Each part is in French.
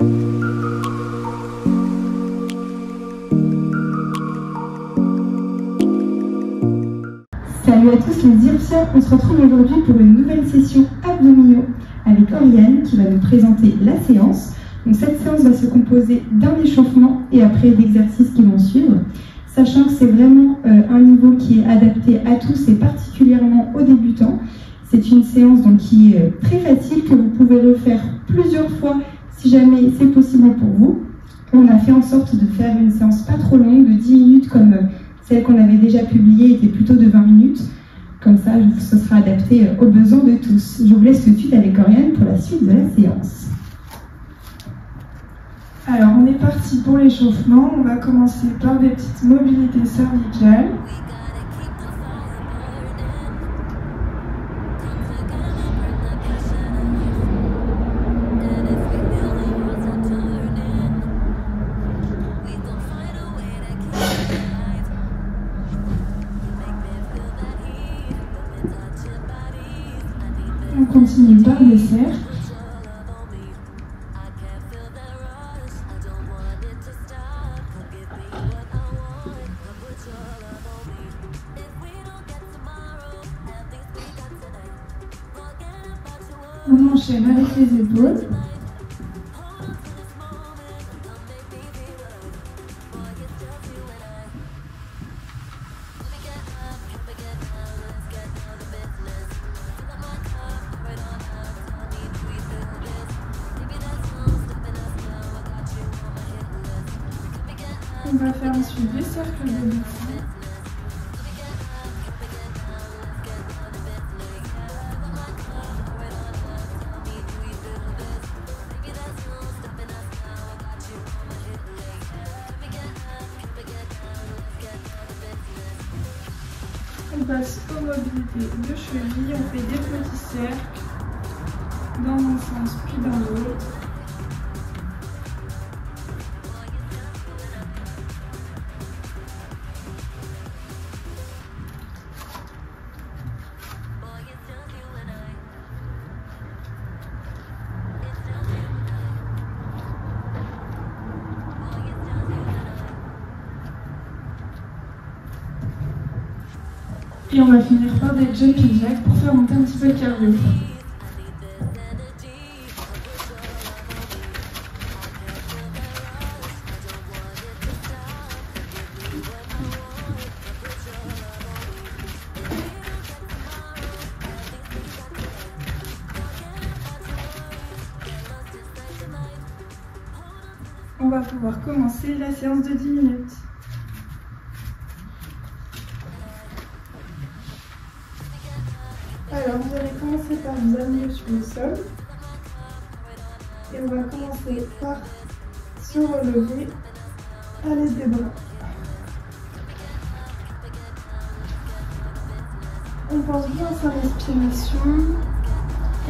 Salut à tous les Irpsiens, on se retrouve aujourd'hui pour une nouvelle session abdominaux avec Oriane qui va nous présenter la séance. Donc cette séance va se composer d'un échauffement et après d'exercices qui vont suivre, sachant que c'est vraiment un niveau qui est adapté à tous et particulièrement aux débutants. C'est une séance donc qui est très facile, que vous pouvez refaire plusieurs fois si jamais c'est possible pour vous. On a fait en sorte de faire une séance pas trop longue, de 10 minutes comme celle qu'on avait déjà publiée était plutôt de 20 minutes. Comme ça, ce sera adapté aux besoins de tous. Je vous laisse tout de suite avec Oriane pour la suite de la séance. Alors, on est parti pour l'échauffement. On va commencer par des petites mobilités cervicales. On continue par des cercles. On enchaîne avec les épaules. On va faire ensuite des cercles de mouvement. On passe aux mobilités de cheville, on fait des petits cercles dans un sens puis dans l'autre. Et on va finir par des jumping jacks pour faire monter un petit peu le cardio. On va pouvoir commencer la séance de 10 minutes. Alors, vous allez commencer par vous amener sur le sol. Et on va commencer par se relever à l'aide des bras. On pense bien à sa respiration.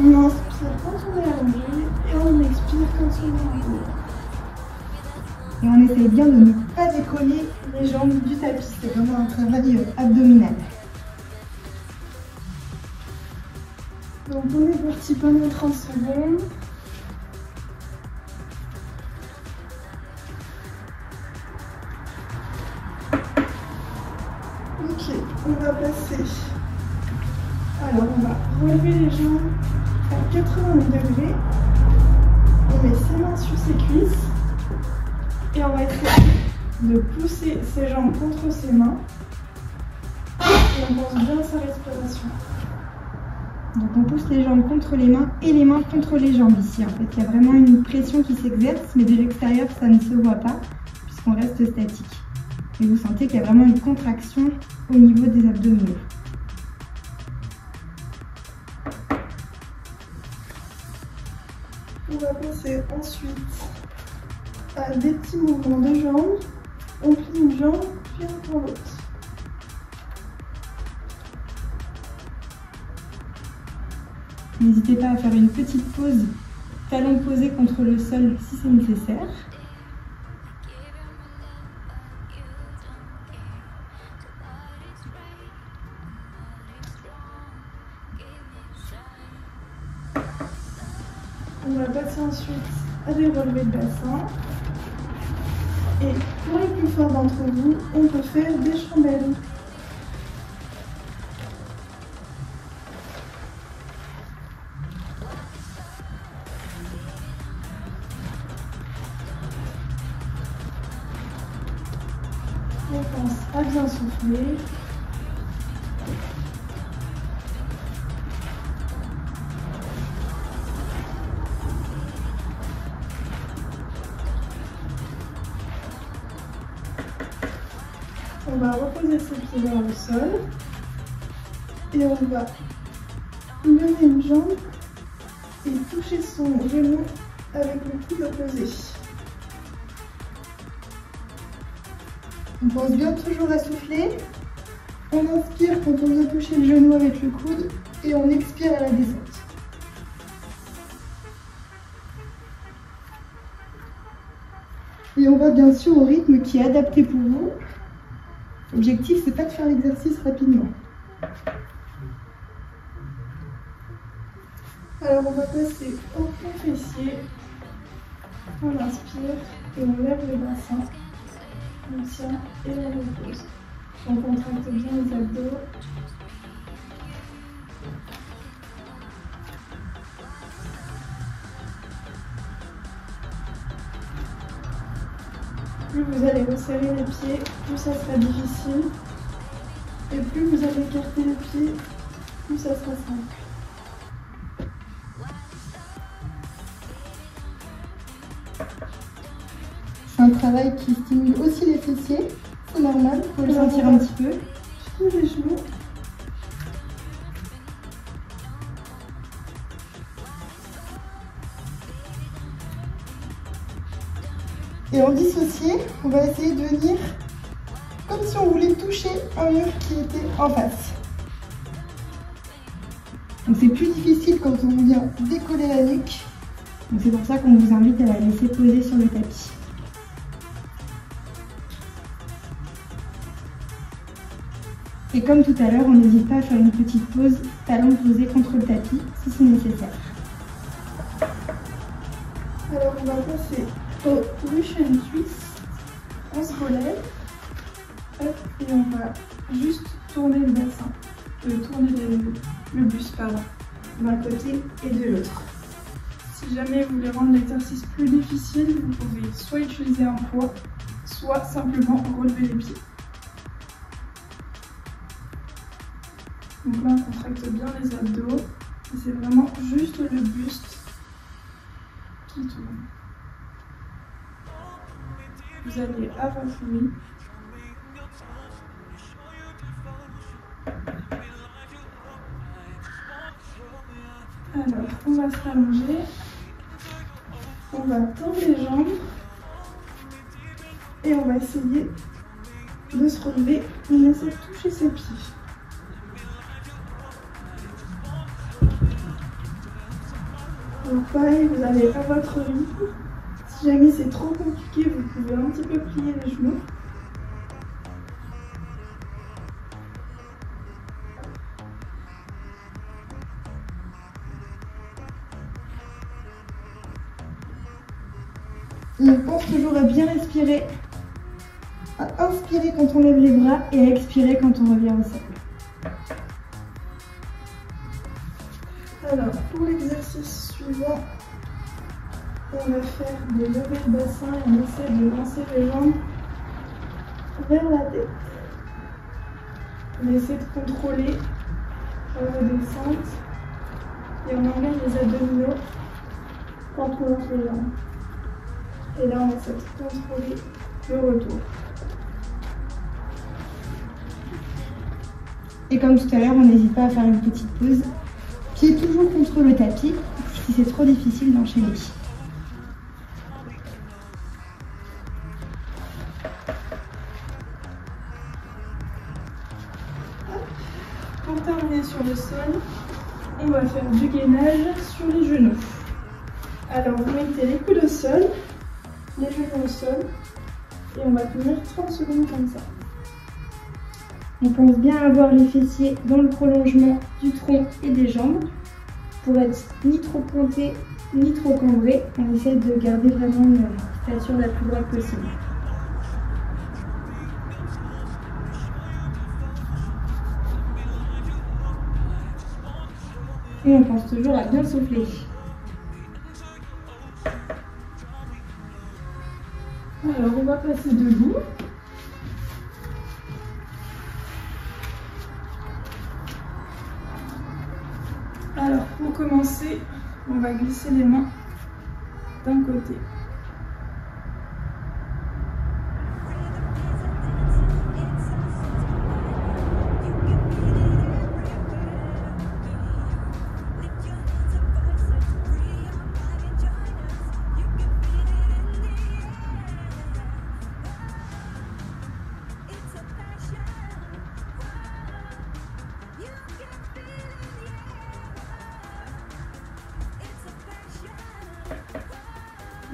On inspire quand on est allongé et on expire quand on est allongé. Et on essaye bien de ne pas décoller les jambes du tapis. C'est vraiment un travail abdominal. Donc on est parti pendant 30 secondes. Ok, on va passer. Alors on va relever les jambes à 80 degrés. On met ses mains sur ses cuisses. Et on va essayer de pousser ses jambes contre ses mains. Et on pense bien à sa respiration. Donc on pousse les jambes contre les mains et les mains contre les jambes ici. En fait, il y a vraiment une pression qui s'exerce, mais de l'extérieur, ça ne se voit pas puisqu'on reste statique. Et vous sentez qu'il y a vraiment une contraction au niveau des abdominaux. On va passer ensuite à des petits mouvements de jambes. On plie une jambe, puis encore l'autre. N'hésitez pas à faire une petite pause, talons posés contre le sol si c'est nécessaire. On va passer ensuite relever le bassin. Et pour les plus forts d'entre vous, on peut faire des chandelles. On pense à bien souffler. On va reposer ses pieds dans le sol et on va lever une jambe et toucher son genou avec le coude opposé. On pense bien toujours à souffler. On inspire quand on vient toucher le genou avec le coude et on expire à la descente. Et on va bien sûr au rythme qui est adapté pour vous. L'objectif, c'est pas de faire l'exercice rapidement. Alors, on va passer au pont fessier. On inspire et on lève le bassin. On tient et on repose. On contracte bien les abdos. Plus vous allez resserrer les pieds, plus ça sera difficile. Et plus vous allez écarter les pieds, plus ça sera simple. C'est un travail qui stimule aussi les fessiers. C'est normal, il faut le sentir un petit peu. Je touche les genoux. Et en dissocié, on va essayer de venir comme si on voulait toucher un mur qui était en face. Donc c'est plus difficile quand on vient décoller la nuque. Donc c'est pour ça qu'on vous invite à la laisser poser sur le tapis. Et comme tout à l'heure, on n'hésite pas à faire une petite pause, talon posé contre le tapis si c'est nécessaire. Alors on va passer au Russian Twist. On se relève. Hop, et on va juste tourner le bassin. Tourner le buste, pardon, d'un côté et de l'autre. Si jamais vous voulez rendre l'exercice plus difficile, vous pouvez soit utiliser un poids, soit simplement relever les pieds. Donc là, on contracte bien les abdos. Et c'est vraiment juste le buste qui tourne. Vous allez à votre rythme. Alors, on va se rallonger. On va tendre les jambes. Et on va essayer de se relever. On essaie de toucher ses pieds. Donc pareil, vous allez à votre rythme. Si jamais c'est trop compliqué, vous pouvez un petit peu plier les genoux. Et on pense toujours à bien respirer, à inspirer quand on lève les bras et à expirer quand on revient au sol. Alors, pour l'exercice suivant, on va faire des levées de bassin et on essaie de lancer les jambes vers la tête. On essaie de contrôler la redescente et on engage les abdominaux quand on lance les jambes. Et là, on essaie de contrôler le retour. Et comme tout à l'heure, on n'hésite pas à faire une petite pause. Pied toujours contre le tapis, si c'est trop difficile d'enchaîner. Pour terminer sur le sol, on va faire du gainage sur les genoux. Alors, vous mettez les coudes au sol, les genoux au sol, et on va tenir 30 secondes comme ça. On pense bien avoir les fessiers dans le prolongement du tronc et des jambes pour être ni trop pointés ni trop cambré. On essaie de garder vraiment une stature la plus droite possible. Et on pense toujours à bien souffler. Alors on va passer debout. Alors pour commencer, on va glisser les mains d'un côté.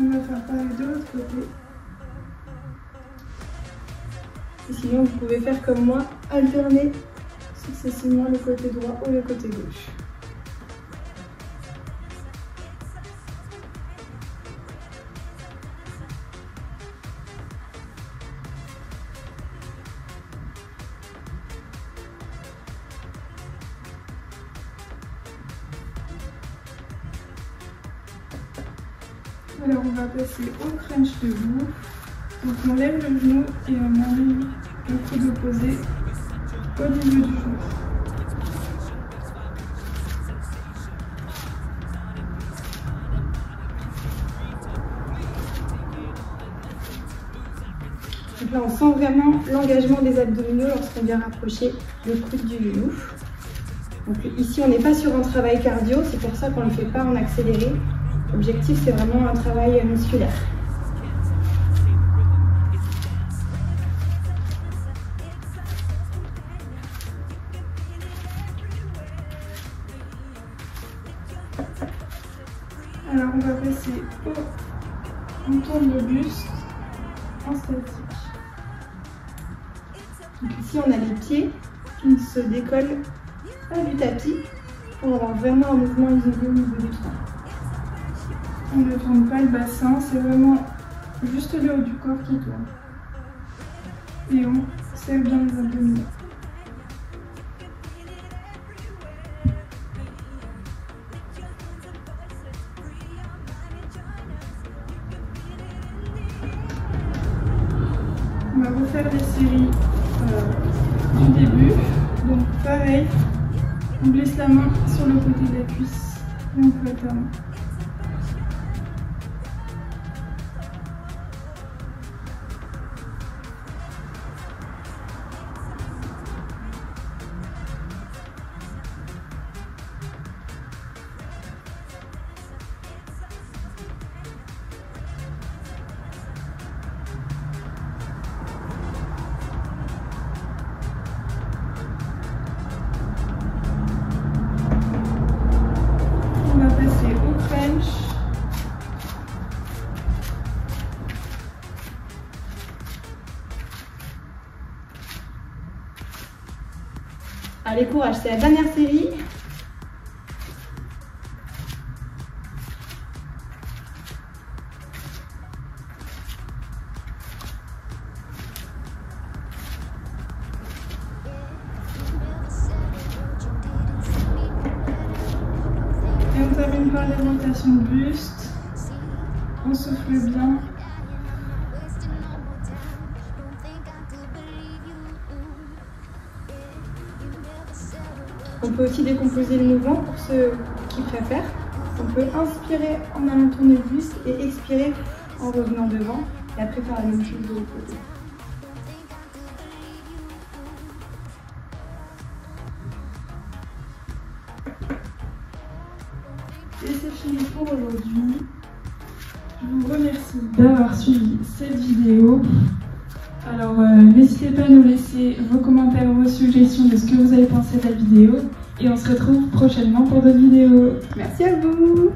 On va faire pareil de l'autre côté. Et sinon, vous pouvez faire comme moi, alterner successivement le côté droit ou le côté gauche. Alors on va passer au crunch debout. Donc on lève le genou et on arrive le coude opposé au niveau du genou. Donc là on sent vraiment l'engagement des abdominaux lorsqu'on vient rapprocher le coude du genou. Donc ici on n'est pas sur un travail cardio, c'est pour ça qu'on ne le fait pas en accéléré. L'objectif, c'est vraiment un travail musculaire. Alors, on va passer on tourne le buste en statique. Donc ici, on a les pieds qui se décollent pas du tapis pour avoir vraiment un mouvement isolé au niveau du tronc. On ne tourne pas le bassin, c'est vraiment juste le haut du corps qui tourne. Et on serre bien les abdominaux. On va refaire les séries du début. Donc pareil, on glisse la main sur le côté de la cuisse et on peut alterner. Allez, courage, c'est la dernière série. Et on termine par les rotations de buste. On souffle bien. On peut aussi décomposer le mouvement pour ceux qui préfèrent. On peut inspirer en allant tourner le buste et expirer en revenant devant et après faire la même chose de l'autre côté. Et c'est fini pour aujourd'hui. Je vous remercie d'avoir suivi cette vidéo. Alors n'hésitez pas à nous laisser vos commentaires, vos suggestions de ce que vous avez pensé de la vidéo. Et on se retrouve prochainement pour d'autres vidéos. Merci à vous.